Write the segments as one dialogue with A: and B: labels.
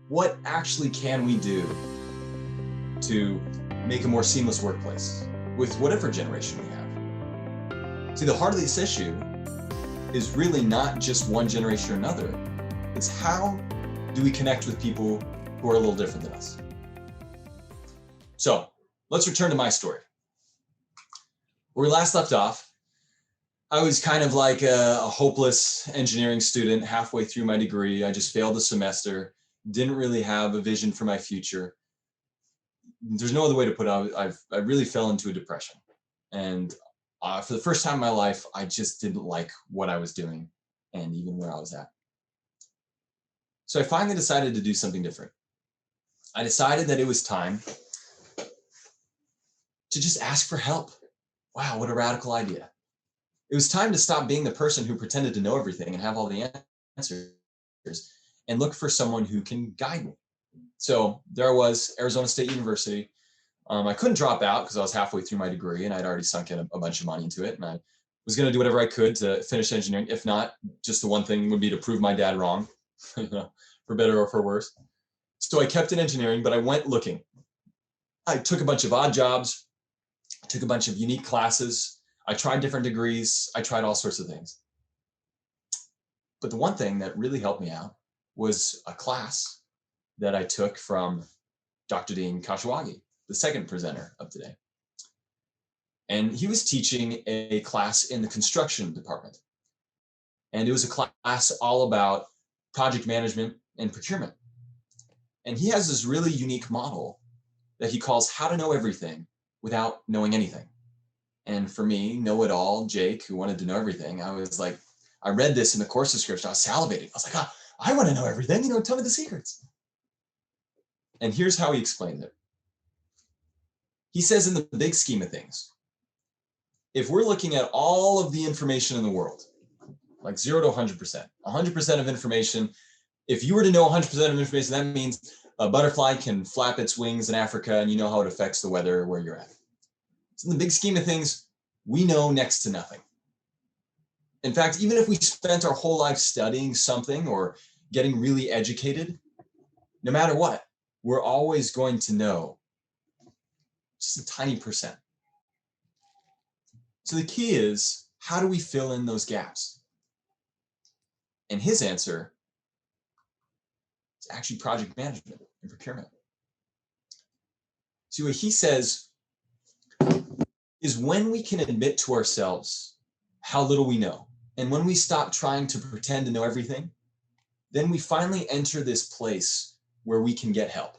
A: what actually can we do to make a more seamless workplace with whatever generation we have? See, the heart of this issue is really not just one generation or another. It's how do we connect with people who are a little different than us? So let's return to my story. Where we last left off, I was kind of like a hopeless engineering student halfway through my degree. I just failed the semester, didn't really have a vision for my future. There's no other way to put it. I really fell into a depression. And for the first time in my life, I just didn't like what I was doing and even where I was at. So I finally decided to do something different. I decided that it was time to just ask for help. Wow, what a radical idea. It was time to stop being the person who pretended to know everything and have all the answers and look for someone who can guide me. So there I was, Arizona State University. I couldn't drop out because I was halfway through my degree and I'd already sunk in a bunch of money into it. And I was going to do whatever I could to finish engineering. If not, just the one thing would be to prove my dad wrong, for better or for worse. So I kept in engineering, but I went looking. I took a bunch of odd jobs. I took a bunch of unique classes. I tried different degrees. I tried all sorts of things. But the one thing that really helped me out was a class that I took from Dr. Dean Kashiwagi, the second presenter of today. And he was teaching a class in the construction department. And it was a class all about project management and procurement. And he has this really unique model that he calls how to know everything without knowing anything. And for me, know-it-all Jake, who wanted to know everything, I was like, I read this in the course description, I was salivating. I was like, I want to know everything, tell me the secrets. And here's how he explained it. He says in the big scheme of things, if we're looking at all of the information in the world, like 0 to 100% of information, if you were to know 100% of information, that means a butterfly can flap its wings in Africa and you know how it affects the weather where you're at. So in the big scheme of things, we know next to nothing. In fact, even if we spent our whole life studying something or getting really educated, no matter what, we're always going to know just a tiny percent. So the key is, how do we fill in those gaps? And his answer is actually project management and procurement. See, what he says is when we can admit to ourselves how little we know, and when we stop trying to pretend to know everything, then we finally enter this place where we can get help.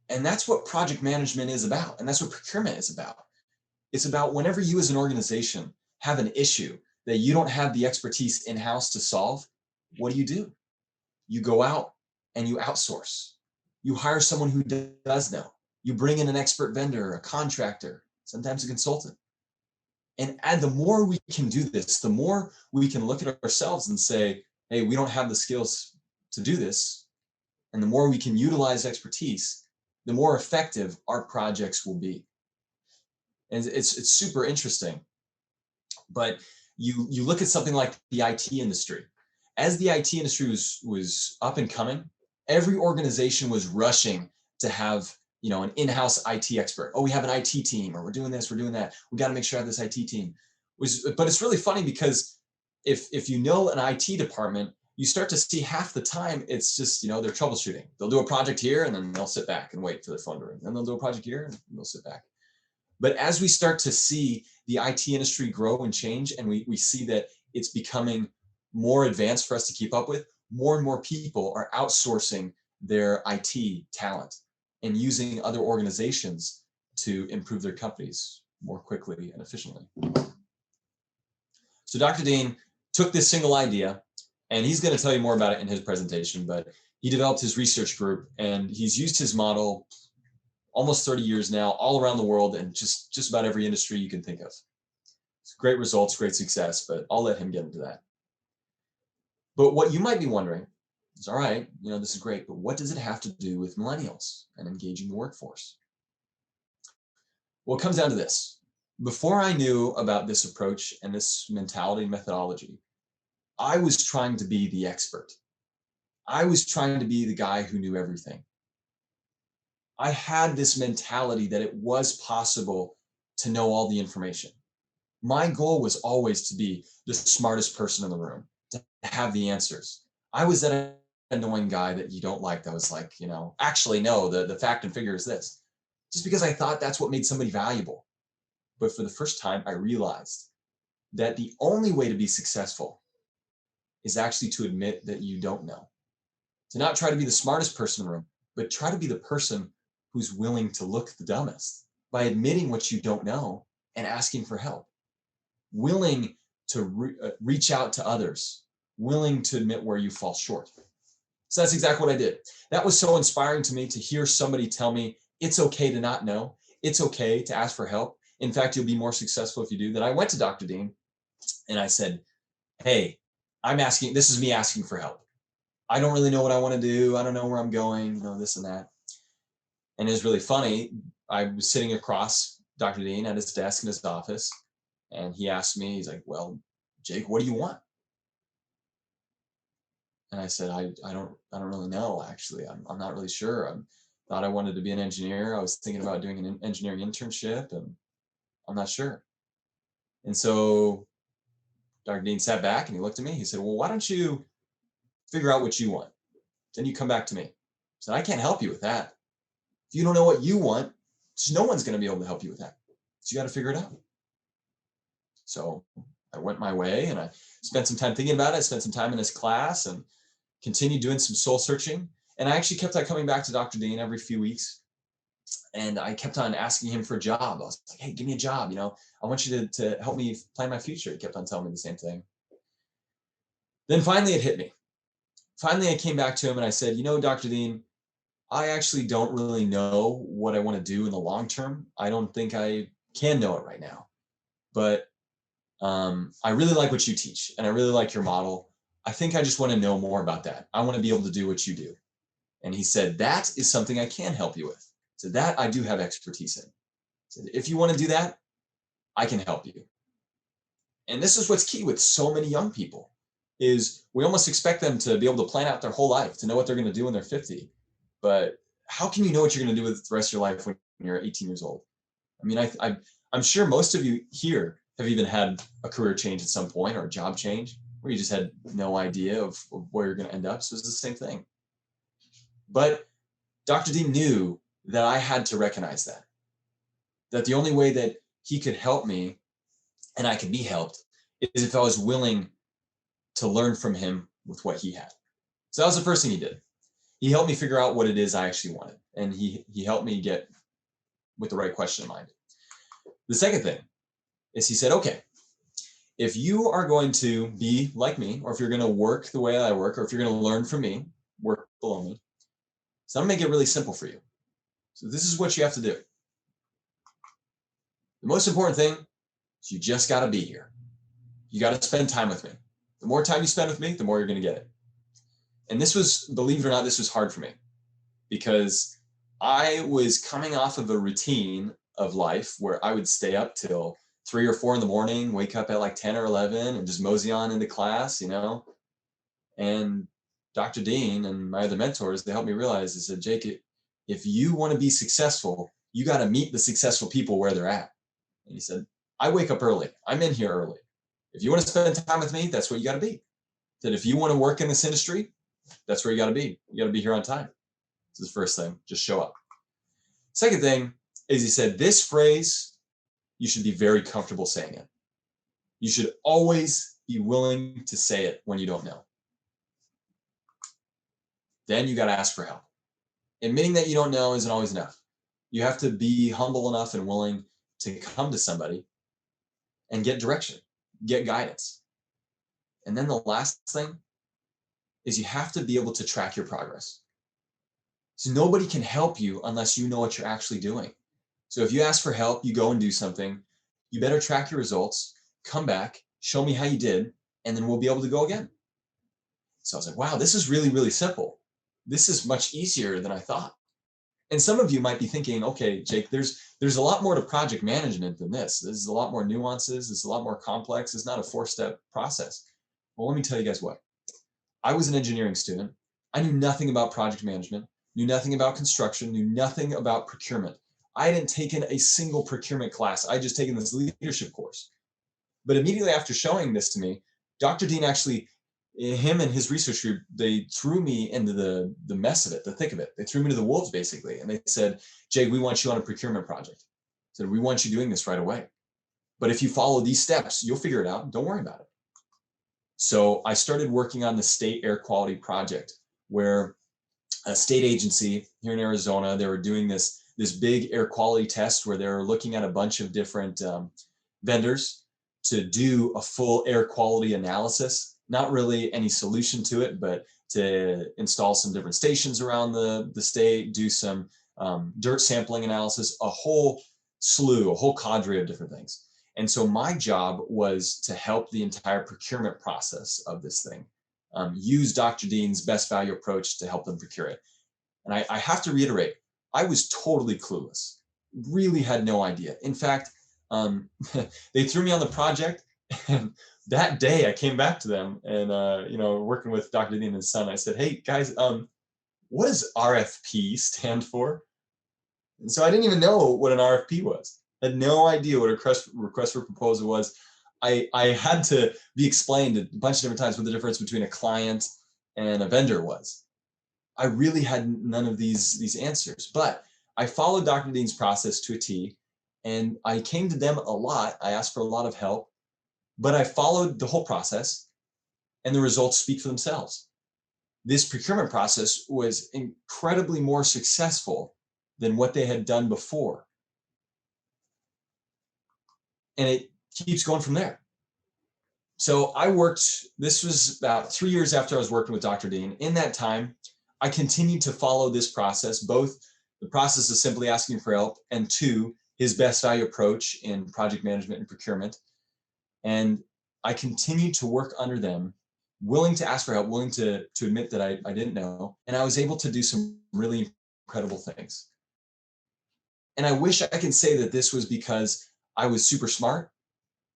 A: And that's what project management is about. And that's what procurement is about. It's about whenever you as an organization have an issue that you don't have the expertise in-house to solve, what do? You go out and you outsource. You hire someone who does know. You bring in an expert vendor, a contractor, sometimes a consultant. And the more we can do this, the more we can look at ourselves and say, hey, we don't have the skills to do this. And the more we can utilize expertise, the more effective our projects will be. And it's super interesting. But you look at something like the IT industry. As the IT industry was up and coming, every organization was rushing to have an in-house IT expert. Oh, we have an IT team, or we're doing this, we're doing that. We got to make sure I have this IT team. But it's really funny because if you know an IT department, you start to see half the time it's just, they're troubleshooting. They'll do a project here and then they'll sit back and wait for their phone to ring. Then they'll do a project here and they'll sit back. But as we start to see the IT industry grow and change, and we see that it's becoming more advanced for us to keep up with, more and more people are outsourcing their IT talent and using other organizations to improve their companies more quickly and efficiently. So Dr. Dean took this single idea, and he's going to tell you more about it in his presentation, but he developed his research group, and he's used his model almost 30 years now, all around the world, and just about every industry you can think of. It's great results, great success, but I'll let him get into that. But what you might be wondering is, all right, this is great, but what does it have to do with millennials and engaging the workforce? Well, it comes down to this. Before I knew about this approach and this mentality and methodology, I was trying to be the expert. I was trying to be the guy who knew everything. I had this mentality that it was possible to know all the information. My goal was always to be the smartest person in the room, to have the answers. I was that annoying guy that you don't like that was like, actually, no, the fact and figure is this. Just because I thought that's what made somebody valuable. But for the first time, I realized that the only way to be successful is actually to admit that you don't know. To not try to be the smartest person in the room, but try to be the person who's willing to look the dumbest by admitting what you don't know and asking for help, willing to reach out to others, willing to admit where you fall short. So that's exactly what I did. That was so inspiring to me to hear somebody tell me it's okay to not know. It's okay to ask for help. In fact, you'll be more successful if you do that. I went to Dr. Dean and I said, hey, this is me asking for help. I don't really know what I want to do. I don't know where I'm going, this and that. And it was really funny. I was sitting across Dr. Dean at his desk in his office, and he asked me, he's like, well, Jake, what do you want? And I said, I don't really know, actually. I'm not really sure. I thought I wanted to be an engineer. I was thinking about doing an engineering internship, and I'm not sure. And so Dr. Dean sat back and he looked at me. He said, well, why don't you figure out what you want? Then you come back to me. I said, I can't help you with that. If you don't know what you want, no one's going to be able to help you with that. So you got to figure it out. So I went my way and I spent some time thinking about it. I spent some time in his class and continued doing some soul searching. And I actually kept on coming back to Dr. Dean every few weeks. And I kept on asking him for a job. I was like, hey, give me a job. I want you to help me plan my future. He kept on telling me the same thing. Then finally it hit me. Finally, I came back to him and I said, Dr. Dean, I actually don't really know what I want to do in the long term. I don't think I can know it right now. But I really like what you teach and I really like your model. I think I just want to know more about that. I want to be able to do what you do. And he said, that is something I can help you with. So that I do have expertise in. Said, if you want to do that, I can help you. And this is what's key with so many young people is we almost expect them to be able to plan out their whole life, to know what they're going to do when they're 50. But how can you know what you're going to do with the rest of your life when you're 18 years old? I mean, I'm sure most of you here have even had a career change at some point or a job change where you just had no idea of where you're going to end up. So it's the same thing. But Dr. Dean knew that I had to recognize that the only way that he could help me and I could be helped is if I was willing to learn from him with what he had. So that was the first thing he did. He helped me figure out what it is I actually wanted. And he helped me get with the right question in mind. The second thing is he said, okay, if you are going to be like me, or if you're going to work the way I work, or if you're going to learn from me, work below me, so I'm going to make it really simple for you. So this is what you have to do. The most important thing is you just got to be here. You got to spend time with me. The more time you spend with me, the more you're going to get it. And this was, believe it or not, this was hard for me because I was coming off of a routine of life where I would stay up till 3 or 4 in the morning, wake up at like 10 or 11 and just mosey on into class, And Dr. Dean and my other mentors, they helped me realize, they said, Jake, if you want to be successful, you got to meet the successful people where they're at. And he said, I wake up early. I'm in here early. If you want to spend time with me, that's where you got to be. That if you want to work in this industry, that's where you got to be. You got to be here on time. This is the first thing. Just show up. Second thing is he said, this phrase, you should be very comfortable saying it. You should always be willing to say it when you don't know. Then you got to ask for help. Admitting that you don't know isn't always enough. You have to be humble enough and willing to come to somebody and get direction, get guidance. And then the last thing is you have to be able to track your progress. So nobody can help you unless you know what you're actually doing. So if you ask for help, you go and do something, you better track your results, come back, show me how you did, and then we'll be able to go again. So I was like, wow, this is really, really simple. This is much easier than I thought. And some of you might be thinking, okay, Jake, there's a lot more to project management than this. There's a lot more nuances. It's a lot more complex. It's not a 4-step process. Well, let me tell you guys what. I was an engineering student. I knew nothing about project management, knew nothing about construction, knew nothing about procurement. I hadn't taken a single procurement class. I just taken this leadership course. But immediately after showing this to me, Dr. Dean actually, him and his research group, they threw me into the mess of it, the thick of it. They threw me to the wolves, basically. And they said, Jake, we want you on a procurement project. Said, we want you doing this right away. But if you follow these steps, you'll figure it out. Don't worry about it. So I started working on the state air quality project, where a state agency here in Arizona, they were doing this big air quality test where they were looking at a bunch of different vendors to do a full air quality analysis. Not really any solution to it, but to install some different stations around the state, do some dirt sampling analysis, a whole cadre of different things. And so my job was to help the entire procurement process of this thing, use Dr. Dean's best value approach to help them procure it. And I have to reiterate, I was totally clueless, really had no idea. In fact, they threw me on the project, and that day I came back to them and, working with Dr. Dean and his son, I said, hey guys, what does RFP stand for? And so I didn't even know what an RFP was. I had no idea what a request for proposal was. I had to be explained a bunch of different times what the difference between a client and a vendor was. I really had none of these answers, but I followed Dr. Dean's process to a T, and I came to them a lot. I asked for a lot of help, but I followed the whole process, and the results speak for themselves. This procurement process was incredibly more successful than what they had done before. And it keeps going from there. So this was about 3 years after I was working with Dr. Dean. In that time, I continued to follow this process, both the process of simply asking for help, and two, his best value approach in project management and procurement. And I continued to work under them, willing to ask for help, willing to admit that I didn't know. And I was able to do some really incredible things. And I wish I could say that this was because I was super smart,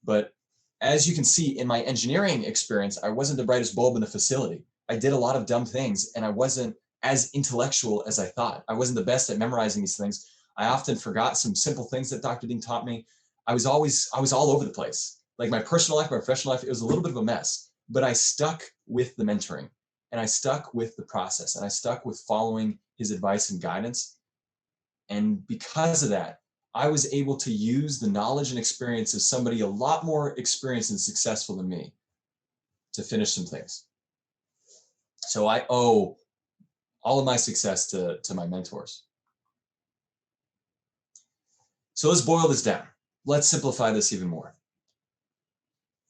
A: but as you can see in my engineering experience, I wasn't the brightest bulb in the facility. I did a lot of dumb things, and I wasn't as intellectual as I thought. I wasn't the best at memorizing these things. I often forgot some simple things that Dr. Dean taught me. I was all over the place. Like my personal life, my professional life, it was a little bit of a mess, but I stuck with the mentoring, and I stuck with the process, and I stuck with following his advice and guidance. And because of that, I was able to use the knowledge and experience of somebody a lot more experienced and successful than me to finish some things. So I owe all of my success to my mentors. So let's boil this down. Let's simplify this even more.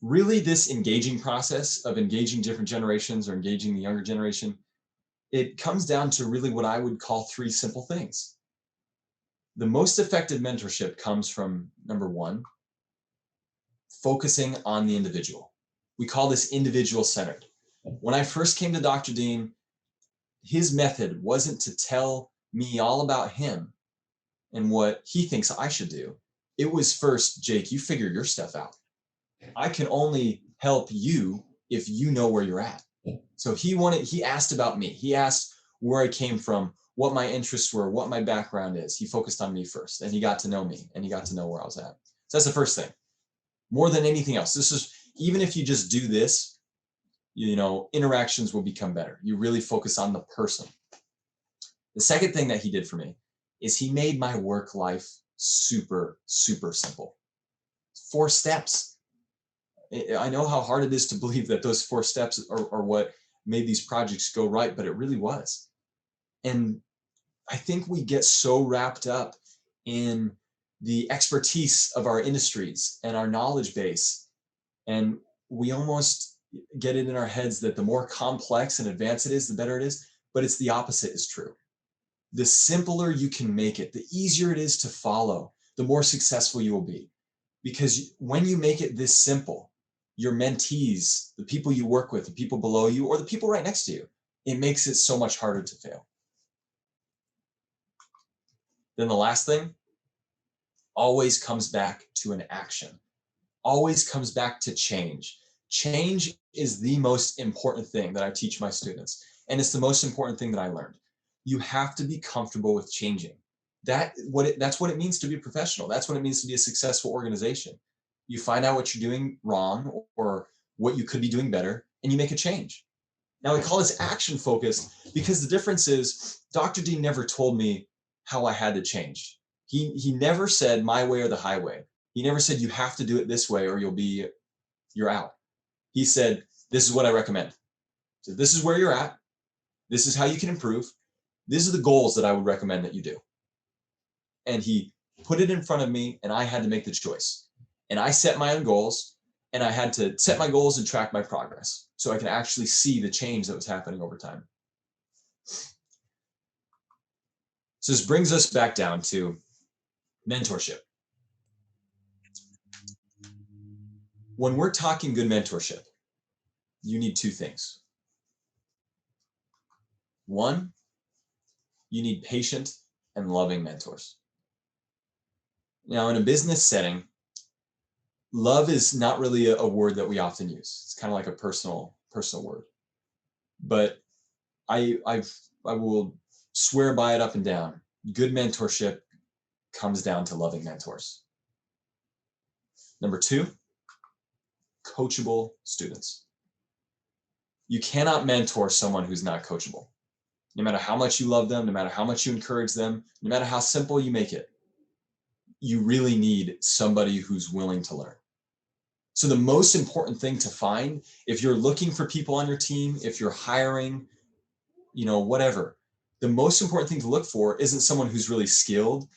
A: Really, this engaging process of engaging different generations or engaging the younger generation, it comes down to really what I would call three simple things. The most effective mentorship comes from, number one, focusing on the individual. We call this individual-centered. When I first came to Dr. Dean, his method wasn't to tell me all about him and what he thinks I should do. It was first, Jake, you figure your stuff out. I can only help you if you know where you're at. So he asked about me. He asked where I came from, what my interests were, what my background is. He focused on me first, and he got to know me, and he got to know where I was at. So that's the first thing. More than anything else, this is, even if you just do this, interactions will become better. You really focus on the person. The second thing that he did for me is he made my work life super, super simple. 4 steps. I know how hard it is to believe that those 4 steps are what made these projects go right, but it really was. And I think we get so wrapped up in the expertise of our industries and our knowledge base, and we almost get it in our heads that the more complex and advanced it is, the better it is, but it's the opposite is true. The simpler you can make it, the easier it is to follow, the more successful you will be. Because when you make it this simple, your mentees, the people you work with, the people below you, or the people right next to you, it makes it so much harder to fail. Then the last thing always comes back to an action, always comes back to change. Change is the most important thing that I teach my students. And it's the most important thing that I learned. You have to be comfortable with changing. That's what it means to be a professional. That's what it means to be a successful organization. You find out what you're doing wrong or what you could be doing better, and you make a change. Now we call this action focused because the difference is Dr. D never told me how I had to change. He never said my way or the highway. He never said you have to do it this way or you're out. He said, this is what I recommend. So this is where you're at. This is how you can improve. These are the goals that I would recommend that you do. And he put it in front of me and I had to make the choice. And I set my own goals and I had to set my goals and track my progress so I could actually see the change that was happening over time. So this brings us back down to mentorship. When we're talking good mentorship, you need two things. One, you need patient and loving mentors. Now, in a business setting, love is not really a word that we often use. It's kind of like a personal word. But I will swear by it up and down. Good mentorship comes down to loving mentors. Number two, coachable students. You cannot mentor someone who's not coachable. No matter how much you love them, no matter how much you encourage them, no matter how simple you make it, you really need somebody who's willing to learn. So the most important thing to find, if you're looking for people on your team, if you're hiring, whatever, the most important thing to look for isn't someone who's really skilled,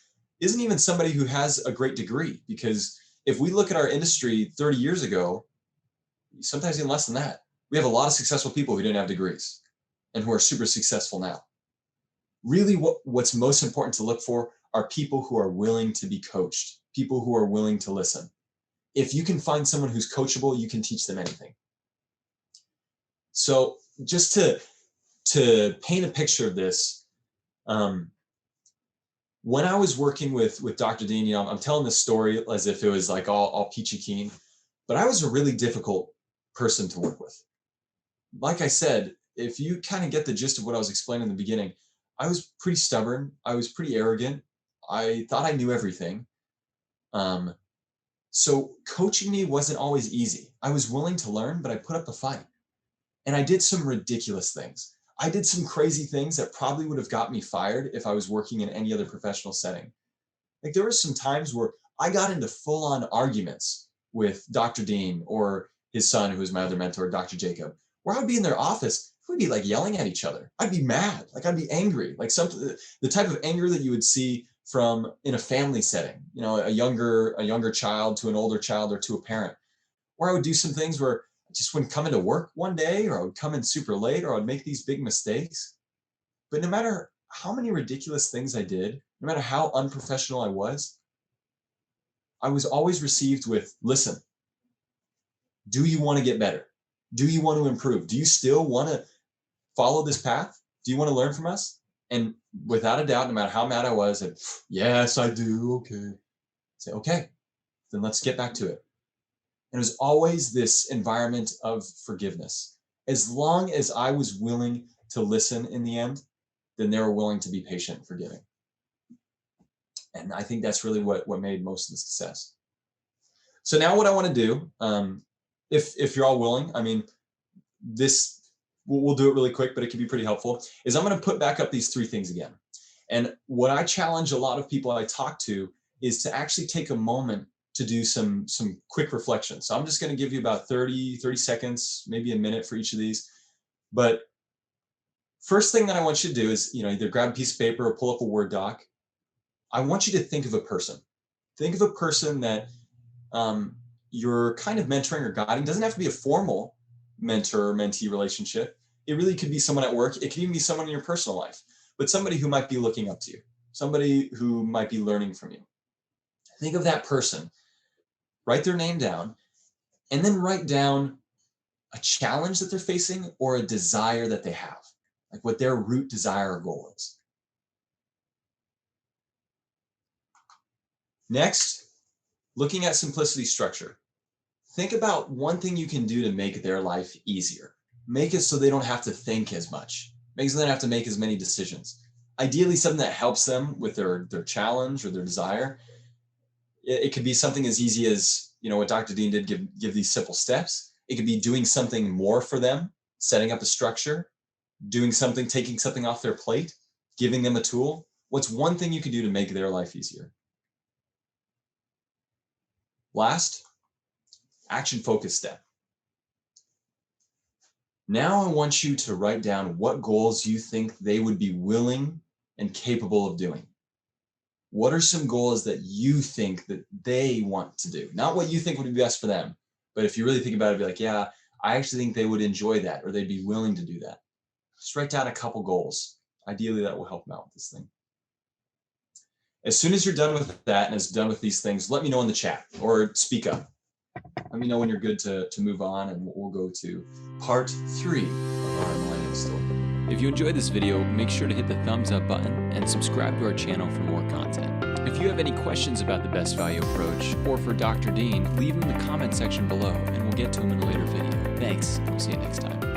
A: isn't even somebody who has a great degree. Because if we look at our industry 30 years ago, sometimes even less than that, we have a lot of successful people who didn't have degrees and who are super successful now. Really, what's most important to look for are people who are willing to be coached, people who are willing to listen. If you can find someone who's coachable, you can teach them anything. So just to paint a picture of this, when I was working with Dr. Dean, I'm telling this story as if it was like all peachy keen, but I was a really difficult person to work with. Like I said, if you kind of get the gist of what I was explaining in the beginning, I was pretty stubborn. I was pretty arrogant. I thought I knew everything. So coaching me wasn't always easy. I was willing to learn, but I put up a fight. And I did some ridiculous things. I did some crazy things that probably would have got me fired if I was working in any other professional setting. Like there were some times where I got into full-on arguments with Dr. Dean or his son, who was my other mentor, Dr. Jacob, where I would be in their office, we'd be like yelling at each other. I'd be mad, like I'd be angry, like the type of anger that you would see from in a family setting, a younger child to an older child or to a parent, where I would do some things where I just wouldn't come into work one day, or I would come in super late, or I'd make these big mistakes. But no matter how many ridiculous things I did, no matter how unprofessional I was always received with, listen, do you want to get better? Do you want to improve? Do you still want to follow this path? Do you want to learn from us? And without a doubt, no matter how mad I was, I'd, yes, I do. Okay. Say, okay, then let's get back to it. And it was always this environment of forgiveness. As long as I was willing to listen in the end, then they were willing to be patient and forgiving. And I think that's really what made most of the success. So now what I want to do, if you're all willing, I mean, we'll do it really quick, but it can be pretty helpful, is I'm going to put back up these three things again. And what I challenge a lot of people I talk to is to actually take a moment to do some quick reflection. So I'm just going to give you about 30 seconds, maybe a minute for each of these. But first thing that I want you to do is, either grab a piece of paper or pull up a Word doc. I want you to think of a person. Think of a person that you're kind of mentoring or guiding. It doesn't have to be a formal mentor-mentee relationship. It really could be someone at work. It could even be someone in your personal life, but somebody who might be looking up to you, somebody who might be learning from you. Think of that person, write their name down, and then write down a challenge that they're facing or a desire that they have, like what their root desire or goal is. Next, looking at simplicity structure. Think about one thing you can do to make their life easier. Make it so they don't have to think as much. Makes them have to make as many decisions. Ideally, something that helps them with their challenge or their desire. It could be something as easy as, what Dr. Dean did, give these simple steps. It could be doing something more for them, setting up a structure, doing something, taking something off their plate, giving them a tool. What's one thing you can do to make their life easier? Last, action-focused step. Now I want you to write down what goals you think they would be willing and capable of doing. What are some goals that you think that they want to do? Not what you think would be best for them, but if you really think about it, be like, yeah, I actually think they would enjoy that, or they'd be willing to do that. Just write down a couple goals. Ideally, that will help them out with this thing. As soon as you're done with that and is done with these things, let me know in the chat or speak up. Let me know when you're good to move on, and we'll go to part 3 of our millennial story.
B: If you enjoyed this video, make sure to hit the thumbs up button and subscribe to our channel for more content. If you have any questions about the best value approach or for Dr. Dean, leave them in the comment section below and we'll get to them in a later video. Thanks, and we'll see you next time.